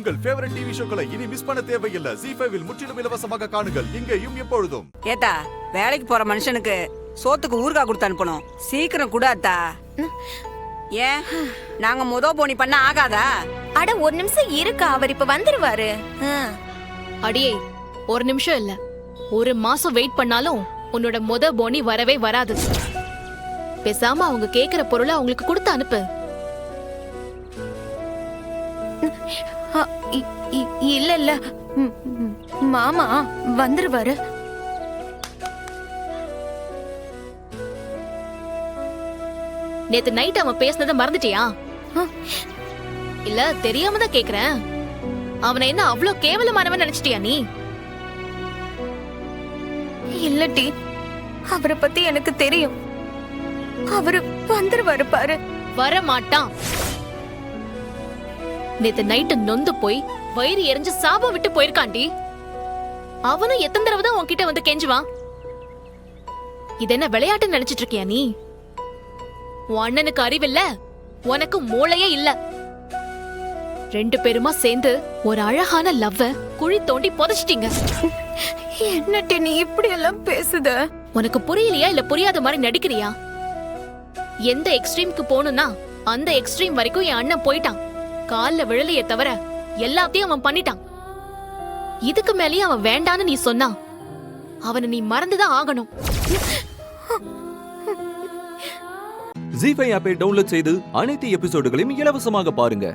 உங்கள் favourite TV ஷோக்களை இனி miss பண்ண தேவையில்லை. ஜீ5 இல் முற்றிலும் இலவசமாக காணுங்கள், இங்கேயும் எப்பொழுதும். ஏத்தா, வேலைக்கு போற மனுஷனுக்கு சோத்துக்கு ஊறுகாய் கொடுத்து அனுப்பணும். சீக்கிரம் கூட அத்தா. ஏன் நாங்க போனி பண்ண ஆகாதா? அட ஒரு நிமிஷம் இருக்கா, அவர் இப்ப வந்துருவாரு. அடியே, ஒரு நிமிஷம் இல்ல, ஒரு மாசம் வெயிட் பண்ணாலும் உன்னோட போனி வரவே வராது. பேசாம அவங்க கேக்குற பொருளை அவங்களுக்கு கொடுத்து அனுப்பு. இல்ல இல்ல, மாமா வந்துருவாரு. நேத்து நைட் அவன் பேசினதை மறந்துட்டியா? இல்ல தெரியாம தான் கேக்குறேன். அவனை என்ன அவ்வளவு கேவலமானவன் நினைச்சிட்டியா நீ? இல்லட்டி, அவரை பத்தி எனக்கு தெரியும். அவரு வந்துருவாரு பாரு. வர மாட்டான். நேத்து நைட்டு நொந்து போய் வயிறு எரிஞ்சு சாபம் விட்டு போயிருக்காண்டி. அவனும் எத்தனை தடவை தான் உன்கிட்ட வந்து கெஞ்சுவான்? இது என்ன விளையாட்டு நினைச்சிட்டு இருக்கியா நீ? உன் அண்ணனுக்கு அறிவில்ல, உனக்கு மூளையே இல்ல. ரெண்டு பேருமா சேர்ந்து ஒரு அழகான லவ்வ குழி தோண்டி புதைச்சிட்டீங்க. என்னட்டி நீ இப்படி எல்லாம் பேசுத? உனக்கு புரியலையா இல்ல புரியாத மாதிரி நடிக்கிறியா? எந்த எக்ஸ்ட்ரீம்க்கு போகணும்னா அந்த எக்ஸ்ட்ரீம் வரைக்கும் என் அண்ணன் போயிட்டான். கால்ல விழலையே தவிர எல்லாத்தையும் அவன் பண்ணிட்டான். இதுக்கு மேலேயே அவன் வேண்டான்னு நீ சொன்னா அவனை நீ மறந்துதான் ஆகணும். ஜீ5 ஆப்பை டவுன்லோட் செய்து அனைத்து எபிசோடுகளையும் இலவசமாக பாருங்க.